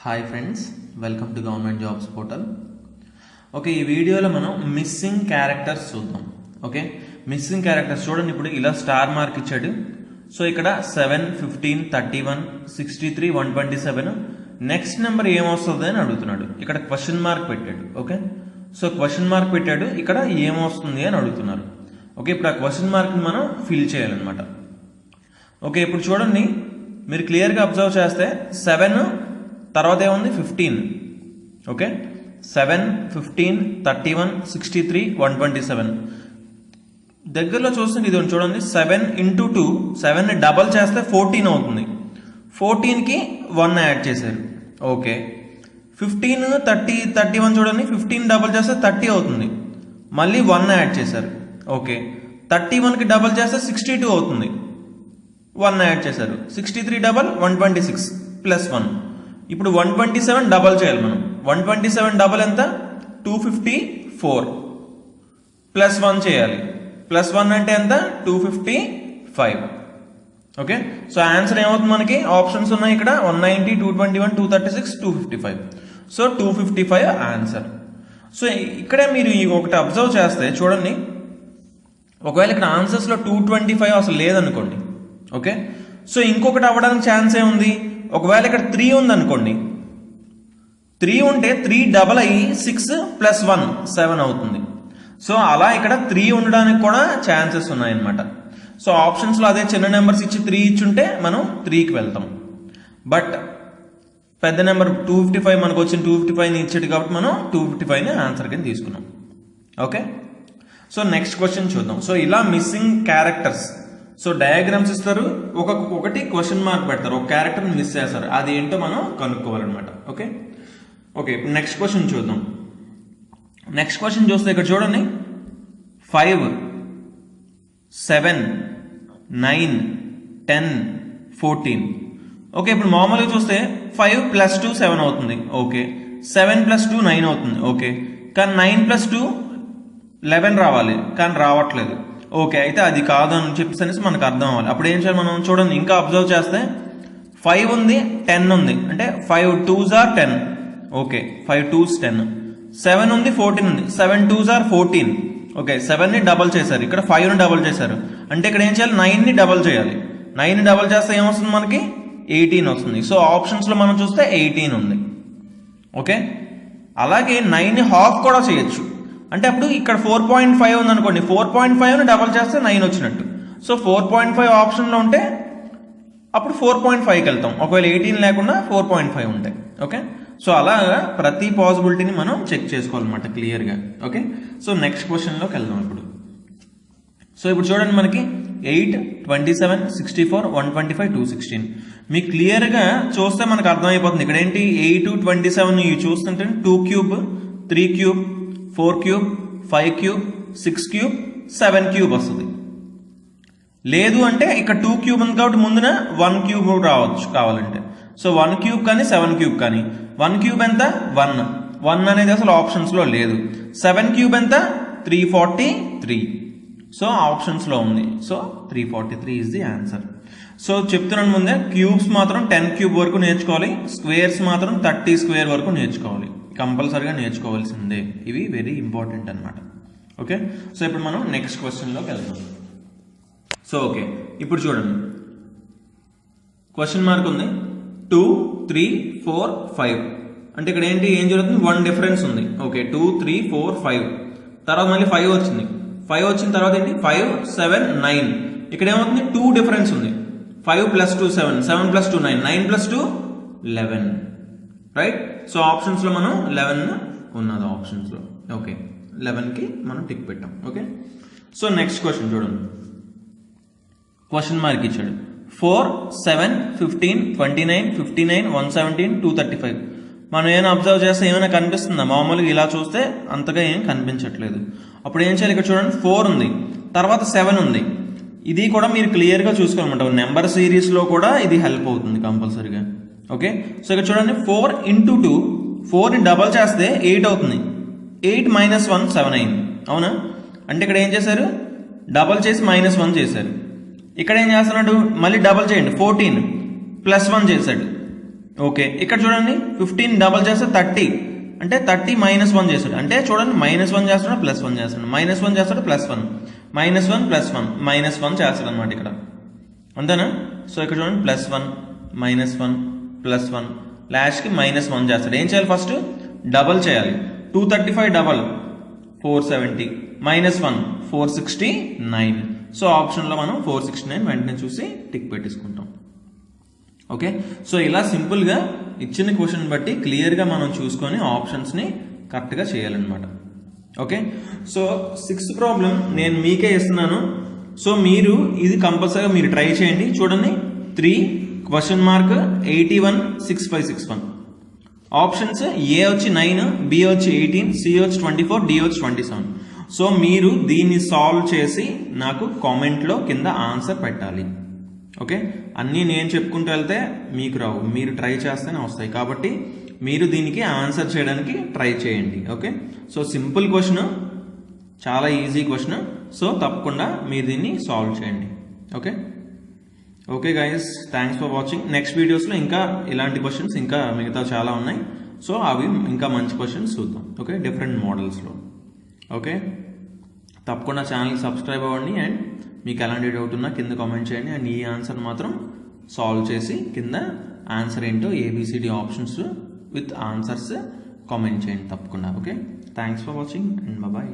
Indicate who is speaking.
Speaker 1: Hi friends, welcome to government jobs portal. Okay, ఈ వీడియోలో మనం మిస్సింగ్ క్యారెక్టర్స్ చూద్దాం. ఓకే, మిస్సింగ్ క్యారెక్టర్స్ చూడండి. ఇప్పుడు ఇలా స్టార్ మార్క్ ఇచ్చాడు. సో ఇక్కడ 7, 15, 31, 63, 127 నెక్స్ట్ నెంబర్ ఏమొస్తుంది అని అడుగుతున్నాడు. ఇక్కడ క్వశ్చన్ మార్క్ పెట్టాడు. ఓకే, సో క్వశ్చన్ మార్క్ పెట్టాడు, ఇక్కడ ఏమొస్తుంది అని అడుగుతున్నారు. ఓకే, ఇప్పుడు ఆ క్వశ్చన్ మార్క్ని మనం ఫిల్ చేయాలన్నమాట. ఓకే, ఇప్పుడు చూడండి, మీరు క్లియర్గా అబ్జర్వ్ చేస్తే 7 తర్వాత ఏముంది 15. ఓకే, 7, 15, 31, 63, 127 దగ్గరలో చూస్తే ఇది చూడండి. 7 into 2, 7ని డబల్ చేస్తే 14 అవుతుంది. 14కి 1 యాడ్ చేశారు. ఓకే, 15, 30, 31 చూడండి. 15 డబల్ చేస్తే 30 అవుతుంది, మళ్ళీ 1 యాడ్ చేశారు. ఓకే, 31కి డబల్ చేస్తే 62 అవుతుంది, 1 యాడ్ చేశారు. 63 డబల్ 126 ప్లస్ 1. ఇప్పుడు 127 డబల్ చేయాలి మనం. 127 డబల్ ఎంత? 254 ప్లస్ 1 చేయాలి. ప్లస్ 1 అంటే ఎంత? 255. ఓకే, సో ఆన్సర్ ఏమవుతుంది మనకి? ఆప్షన్స్ ఉన్నాయి ఇక్కడ 190, 221, 236, 255. So 255 answer. సో ఇక్కడే మీరు ఒకటి అబ్జర్వ్ చేస్తే చూడండి, ఒకవేళ ఇక్కడ ఆన్సర్స్లో 225 అసలు లేదనుకోండి. ఓకే, సో ఇంకొకటి అవ్వడానికి ఛాన్స్ ఏముంది? ఒకవేళ ఇక్కడ 3 ఉందనుకోండి, 3 ఉంటే 3 డబల్ అయ్యి 6 ప్లస్ 1 7 అవుతుంది. సో అలా ఇక్కడ 3 ఉండడానికి కూడా ఛాన్సెస్ ఉన్నాయన్నమాట. సో ఆప్షన్స్లో అదే చిన్న నెంబర్స్ ఇచ్చి 3 ఇచ్చుంటే మనం 3కి వెళ్తాం. బట్ పెద్ద నెంబర్ 255 మనకు వచ్చిన 255ని ఇచ్చాడు కాబట్టి మనం 255ని ఆన్సర్ కింద తీసుకున్నాం. ఓకే, సో నెక్స్ట్ క్వశ్చన్ చూద్దాం. సో ఇలా మిస్సింగ్ క్యారెక్టర్స్, సో డయాగ్రామ్స్ ఇస్తారు, ఒకటి క్వశ్చన్ మార్క్ పెడతారు, ఒక క్యారెక్టర్ని మిస్ చేస్తారు, అది ఏంటో మనం కనుక్కోవాలన్నమాట. ఓకే ఓకే ఇప్పుడు నెక్స్ట్ క్వశ్చన్ చూద్దాం. నెక్స్ట్ క్వశ్చన్ చూస్తే ఇక్కడ చూడండి, 5, 7, 9, 10, 14. ఓకే, ఇప్పుడు మామూలుగా చూస్తే 5 + 2 7 అవుతుంది. ఓకే, 7 + 2 9 అవుతుంది. ఓకే, కానీ 9 + 2 11 రావాలి, కానీ రావట్లేదు. ఓకే, అయితే అది కాదు అని చెప్పేసి మనకు అర్థం అవ్వాలి. అప్పుడు ఏం చేయాలి మనం? చూడండి, ఇంకా అబ్జర్వ్ చేస్తే 5 ఉంది, 10 ఉంది, అంటే 5 2s are 10. Okay, 5 2s 10. 7 ఉంది, 14 ఉంది, 7 2s are 14. ఓకే, 7ని డబల్ చేశారు, ఇక్కడ 5ని డబల్ చేశారు, అంటే ఇక్కడ ఏం చేయాలి? 9ని డబల్ చేయాలి. 9ని డబల్ చేస్తే ఏమొస్తుంది మనకి? 18 వస్తుంది. సో ఆప్షన్స్లో మనం చూస్తే 18 ఉంది. ఓకే, అలాగే 9ని హాఫ్ కూడా చేయొచ్చు, అంటే అప్పుడు ఇక్కడ 4.5 ఉంది అనుకోండి, 4.5ని డబల్ చేస్తే 9 వచ్చినట్టు. సో 4.5 ఆప్షన్లో ఉంటే అప్పుడు 4.5కి వెళ్తాం, ఒకవేళ 18 లేకుండా 4.5 ఉంటాయి. ఓకే, సో అలాగా ప్రతి పాసిబిలిటీని మనం చెక్ చేసుకోవాలన్నమాట క్లియర్గా. ఓకే, సో నెక్స్ట్ క్వశ్చన్లోకి వెళ్దాం ఇప్పుడు. సో ఇప్పుడు చూడండి, మనకి 8, 27, 64, 125, 216. మీకు క్లియర్గా చూస్తే మనకు అర్థమైపోతుంది. ఇక్కడ ఏంటి? 8, 27 ఇవి చూస్తుంటే 2 cube, 3 cube, 4 cube, 5 cube, 6 cube, 7 cube వస్తుంది. లేదు అంటే ఇక్కడ 2 క్యూబ్ ఉంది కాబట్టి ముందున 1 క్యూబ్ రావచ్చు కావాలంటే. సో 1 క్యూబ్ కానీ 7 క్యూబ్ కానీ. 1 క్యూబ్ ఎంత? 1 అనేది అసలు ఆప్షన్స్లో లేదు. 7 క్యూబ్ ఎంత? 343. సో ఆప్షన్స్లో ఉంది. So 343 is the answer. So చెప్తున్నాను ముందే, క్యూబ్స్ మాత్రం 10 క్యూబ్ వరకు నేర్చుకోవాలి, స్క్వేర్స్ మాత్రం 30 స్క్వేర్ వరకు నేర్చుకోవాలి, కంపల్సరీగా నేర్చుకోవాల్సిందే. ఇవి వెరీ ఇంపార్టెంట్ అనమాట. ఓకే, సో ఇప్పుడు మనం నెక్స్ట్ క్వశ్చన్లోకి వెళ్దాం. సో ఓకే, ఇప్పుడు చూడండి, క్వశ్చన్ మార్క్ ఉంది 2, 3, 4, 5. అంటే ఇక్కడ ఏంటి? ఏం జరుగుతుంది? 1 డిఫరెన్స్ ఉంది. ఓకే, 2, 3, 4, 5 తర్వాత మళ్ళీ 5 వచ్చింది. 5 వచ్చిన తర్వాత ఏంటి? 5, 7, 9. ఇక్కడ ఏమవుతుంది? 2 డిఫరెన్స్ ఉంది. 5 + 2 7, 7 + 2 9, 9 + 2 11. రైట్, సో ఆప్షన్స్లో మనం 11 ఉన్నది ఆప్షన్స్లో. ఓకే, 11కి మనం టిక్ పెట్టాం. ఓకే, సో నెక్స్ట్ క్వశ్చన్ చూడండి, క్వశ్చన్ మార్క్ ఇచ్చాడు 4, 7, 15, 29, 59, 117, 235. మనం ఏమైనా అబ్జర్వ్ చేస్తే ఏమైనా కనిపిస్తుందా? మామూలుగా ఇలా చూస్తే అంతగా ఏం కనిపించట్లేదు. అప్పుడు ఏం చేయాలి? ఇక్కడ చూడండి, 4 ఉంది, తర్వాత 7 ఉంది. ఇది కూడా మీరు క్లియర్గా చూసుకోవాలన్నమాట. నెంబర్ సిరీస్లో కూడా ఇది హెల్ప్ అవుతుంది కంపల్సరీగా. ఓకే, సో ఇక్కడ చూడండి, 4 into 2, 4ని డబల్ చేస్తే 8 అవుతుంది. 8 - 1 7 అయింది. అవునా? అంటే ఇక్కడ ఏం చేశారు? డబల్ చేసి -1 చేశారు. ఇక్కడ ఏం చేస్తున్నాడు? మళ్ళీ డబల్ చేయండి, 14 + 1 చేశాడు. ఓకే, ఇక్కడ చూడండి 15 డబల్ చేస్తే 30 అంటే 30 -1 చేస్తాడు. అంటే చూడండి -1 చేస్తాడు +1 చేస్తాడు, -1 చేస్తాడు +1, -1 +1 -1 చేస్తాడు అనమాట ఇక్కడ. అంతేనా? సో ఇక్కడ చూడండి +1 -1 +1 లాస్ట్కి -1 చేస్తాడు. ఏం చేయాలి? ఫస్ట్ డబల్ చేయాలి. 235 డబల్ 470 -1 469. సో ఆప్షన్లో మనం 469 వెంటనే చూసి టిక్ పెట్టేసుకుంటాం. ఓకే, సో ఇలా సింపుల్గా ఇచ్చిన క్వశ్చన్ బట్టి క్లియర్గా మనం చూసుకొని ఆప్షన్స్ని కరెక్ట్గా చేయాలన్నమాట. ఓకే, సో 6th ప్రాబ్లం నేను మీకే ఇస్తున్నాను. సో మీరు ఇది కంపల్సరీగా మీరు ట్రై చేయండి. చూడండి 3 (81 6561). ఆప్షన్స్ ఏ వచ్చి 9, బి వచ్చి 18, సి వచ్చి 24, డి వచ్చి 27. సో మీరు దీన్ని సాల్వ్ చేసి నాకు కామెంట్లో కింద ఆన్సర్ పెట్టాలి. ఓకే, అన్నీ నేను చెప్పుకుంటూ వెళ్తే మీకు రావు, మీరు ట్రై చేస్తేనే వస్తాయి. కాబట్టి మీరు దీనికి ఆన్సర్ చేయడానికి ట్రై చేయండి. ఓకే, సో సింపుల్ క్వశ్చన్, చాలా ఈజీ క్వశ్చన్. సో తప్పకుండా మీరు దీన్ని సాల్వ్ చేయండి. Okay okay guys, thanks for watching. Next వీడియోస్లో ఇంకా ఇలాంటి క్వశ్చన్స్ ఇంకా మిగతా చాలా ఉన్నాయి. సో అవి ఇంకా మంచి క్వశ్చన్స్ చూద్దాం. Okay, different మోడల్స్లో. ఓకే, తప్పకుండా ఛానల్కి సబ్స్క్రైబ్ అవ్వండి. అండ్ మీకు ఎలాంటి డౌట్ ఉన్నా కింద కామెంట్ చేయండి. అండ్ ఈ ఆన్సర్ మాత్రం సాల్వ్ చేసి కింద ఆన్సర్ ఏంటో ABCD options with answers comment చేయండి తప్పకుండా. Okay, thanks for watching and bye.